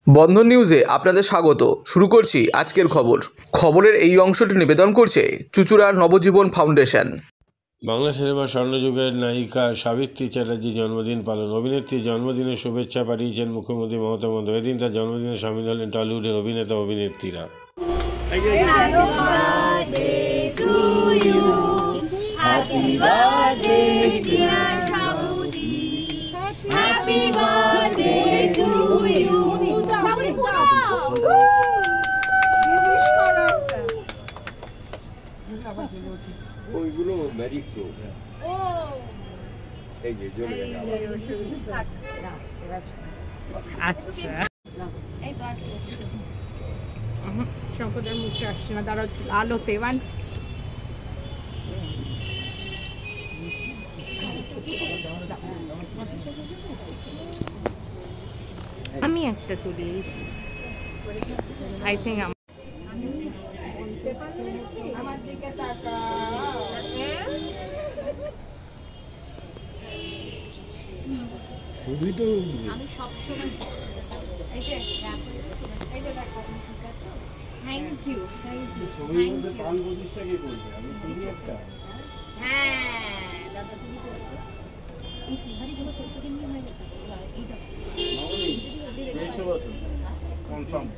বন্ধন নিউজে আপনাদের স্বাগত। শুরু করছি আজকের খবরের এই অংশটি নিবেদন করছে চুঁচুড়া নবজীবন ফাউন্ডেশন। বাংলা সিনেমার স্বর্ণযুগের নায়িকা সাবিত্রী চ্যাটার্জির জন্মদিন পালন। অভিনেত্রীর জন্মদিনের শুভেচ্ছা পাঠিয়েছেন মুখ্যমন্ত্রী মমতা বন্দ্যোপাধ্যায়। এদিন তার জন্মদিনে সামিল হলেন টলিউডের অভিনেতা অভিনেত্রীরা। ওইগুলো ম্যাজিক প্রো এই যে জ্বলে গেছে। আচ্ছা এই তো আছে শঙ্করের মুখে আসছে না, দাঁড়াও আলোতে আমি একটা তুলি। আই থিঙ্ক আমার দিকে তাকা। ছবি তো আমি সবসময় এই যে দেখো, ঠিক আছে, থ্যাংক ইউ। ছবির মধ্যে প্রাণ প্রতিষ্ঠা কে করবে? আমি তুমি একটা হ্যাঁ দাদা তুমি তো এই সিলভারি গুলো চোখে নিয়ে হয়ে গেছে। এইটা 150 বছর কনফার্ম।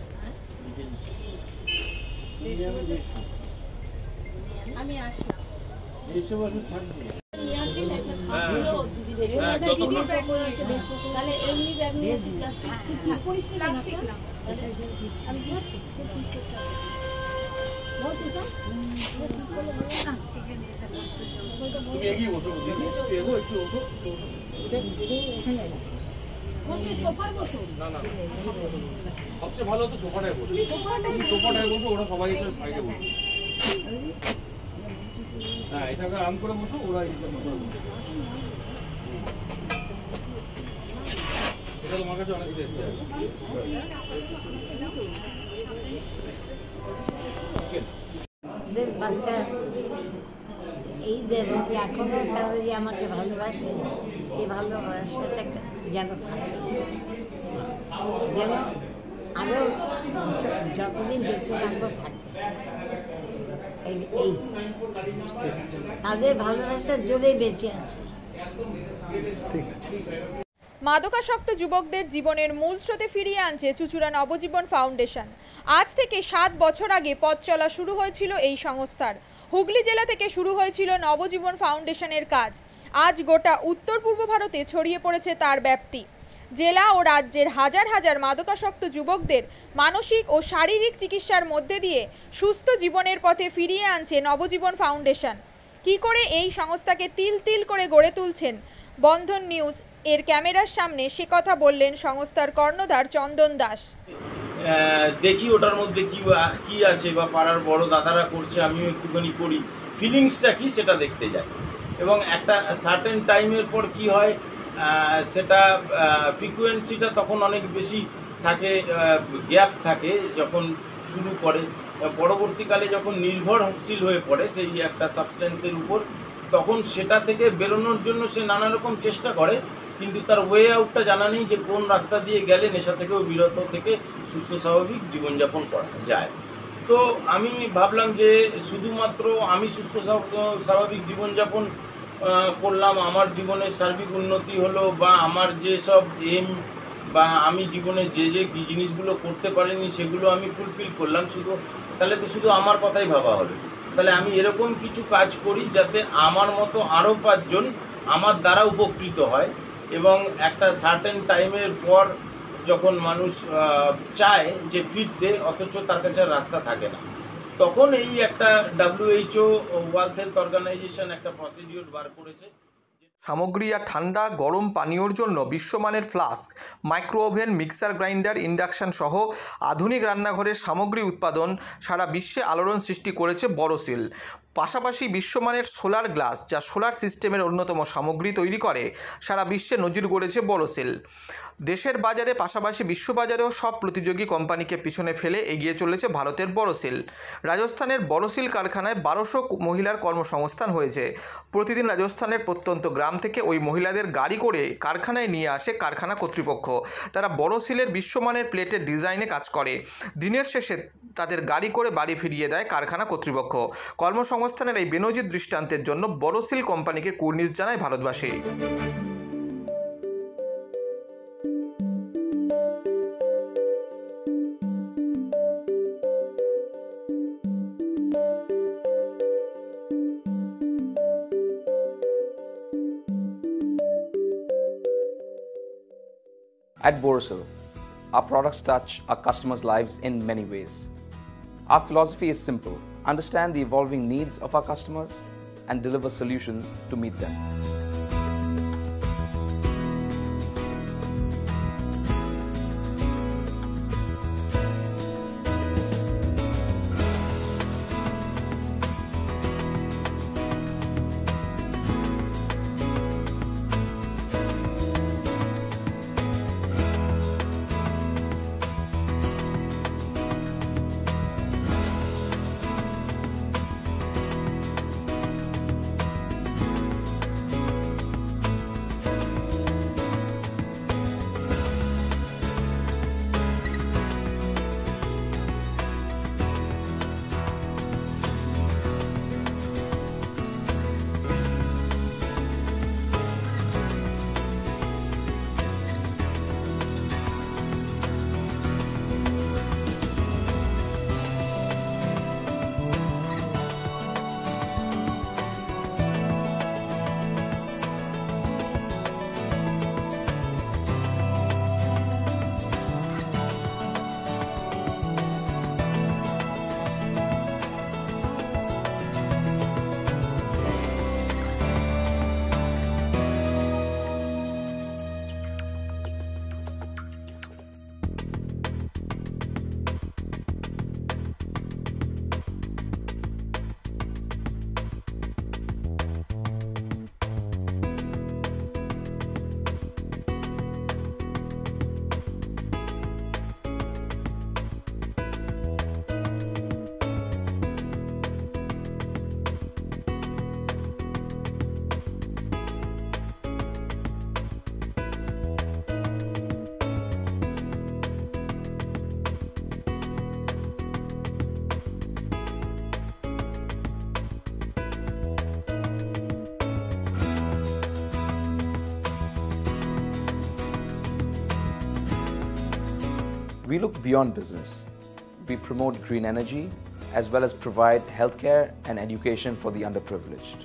আমি আসি 150 বছর থাকবে। নিয়ে আসি একটা খাবলো দিদি রে। দিদি ব্যাগ নিয়ে এসে তাহলে এমনি ব্যাগ নিয়ে এসে প্লাস্টিক না আমি দিচ্ছি। তুমি এগিয়ে বসো দিদি, একটু এগো, একটু বসো। সোফায় বসো। না না সবচেয়ে ভালো তো সোফাটায় বসো। সোফাটায় বসো, ওরা সবাই এসে সাইডে বসো। হ্যাঁ এটাকে আরাম করে বসো, ওরা এটা করে বসো। এটা তোমার কাছে অনেক সেফ আছে। এই দেব এখনো তারা যে আমাকে ভালোবাসে, সেই ভালোবাসাটা যেন থাকে, যেন আরো যতদিন বেঁচে থাকবো থাকবে। এই তাদের ভালোবাসার জোরেই বেঁচে আছে। মাদকাসক্ত যুবকদের জীবনের মূল স্রোতে ফিরিয়ে আনছে চুঁচুড়া নবজীবন ফাউন্ডেশন। আজ থেকে 7 বছর আগে পথ চলা শুরু হয়েছিল এই সংস্থার। হুগলি জেলা থেকে শুরু হয়েছিল নবজীবন ফাউন্ডেশনের কাজ। আজ গোটা উত্তর পূর্ব ভারতে ছড়িয়ে পড়েছে তার ব্যাপ্তি। জেলা ও রাজ্যের হাজার হাজার মাদকাসক্ত যুবকদের মানসিক ও শারীরিক চিকিৎসার মধ্যে দিয়ে সুস্থ জীবনের পথে ফিরিয়ে আনছে নবজীবন ফাউন্ডেশন। কী করে এই সংস্থাকে তিল তিল করে গড়ে তুলছেন বন্ধন নিউজ এর ক্যামেরার সামনে, সে কথা বললেন সংস্থার কর্ণধার চন্দন দাস। দেখি ওটার মধ্যে কি আছে, বা পাড়ার বড় দাদারা করছে, আমিও একটুখানি করি, ফিলিংসটা কি সেটা দেখতে যাই। এবং একটা সার্টেন টাইমের পর কি হয়, সেটা ফ্রিকোয়েন্সিটা তখন অনেক বেশি থাকে, গ্যাপ থাকে যখন শুরু করে। পরবর্তীকালে যখন নির্ভরশীল হয়ে পড়ে সেই একটা সাবস্টেন্সের উপর, তখন সেটা থেকে বেরোনোর জন্য সে নানা রকম চেষ্টা করে, কিন্তু তার ওয়ে আউটটা জানা নেই যে কোন রাস্তা দিয়ে গেলে নেশা থেকেও বিরত থেকে সুস্থ স্বাভাবিক জীবনযাপন করা যায়। তো আমি ভাবলাম যে শুধুমাত্র আমি সুস্থ স্বাভাবিক জীবনযাপন করলাম, আমার জীবনের সার্বিক উন্নতি হলো, বা আমার যেসব এম বা আমি জীবনে যে জিনিসগুলো করতে পারিনি সেগুলো আমি ফুলফিল করলাম, তাহলে তো শুধু আমার কথাই ভাবা হলো। তাহলে আমি এরকম কিছু কাজ করি যাতে আমার মতো আরও 5 জন আমার দ্বারা উপকৃত হয়। এবং একটা সার্টেন টাইমের পর যখন মানুষ চায় যে ফিরতে, অথচ তার কাছে রাস্তা থাকে না, তখন এই একটা WHO ওয়ার্ল্ড হেলথ অর্গানাইজেশন একটা প্রসিডিওর বার করেছে। সামগ্রী আর ঠান্ডা গরম পানীয়র জন্য বিশ্বমানের flask, micro oven, mixer grinder, induction সহ আধুনিক রান্নাঘরের সামগ্রী উৎপাদন সারা বিশ্বে আলোড়ন সৃষ্টি করেছে বড়সিল। পাশাপাশি বিশ্বমানের সোলার গ্লাস, যা সোলার সিস্টেমের অন্যতম সামগ্রী তৈরি করে, সারা বিশ্বে নজির গড়েছে বোরোসিল। দেশের বাজারে পাশাপাশি বিশ্ববাজারেও সব প্রতিযোগী কোম্পানিকে পিছনে ফেলে এগিয়ে চলেছে ভারতের বোরোসিল। রাজস্থানের বোরোসিল কারখানায় 1200 মহিলার কর্মসংস্থান হয়েছে। প্রতিদিন রাজস্থানের প্রত্যন্ত গ্রাম থেকে ওই মহিলাদের গাড়ি করে কারখানায় নিয়ে আসে কারখানা কর্তৃপক্ষ। তারা বোরোসিলের বিশ্বমানের প্লেটের ডিজাইনে কাজ করে। দিনের শেষে তাদের গাড়ি করে বাড়ি ফিরিয়ে দেয় কারখানা কর্তৃপক্ষ। কর্মসংস্থানের এই বেনজির দৃষ্টান্তের জন্য বোরোসিল কোম্পানিকে কুর্নিশ জানায় ভারতবাসী। At Borosil, our products touch our customers' lives in many ways. Our philosophy is simple: understand the evolving needs of our customers and deliver solutions to meet them. We look beyond business. We promote green energy as well as provide healthcare and education for the underprivileged.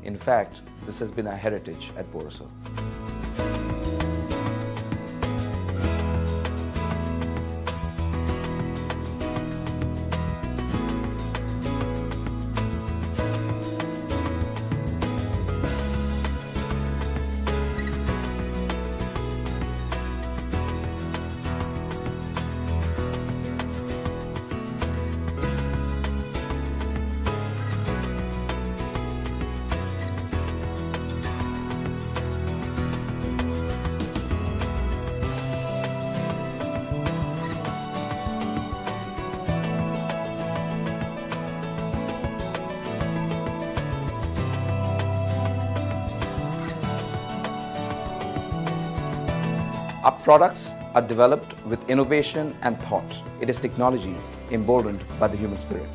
In fact, this has been our heritage at Borosil. Our products are developed with innovation and thought. It is technology emboldened by the human spirit.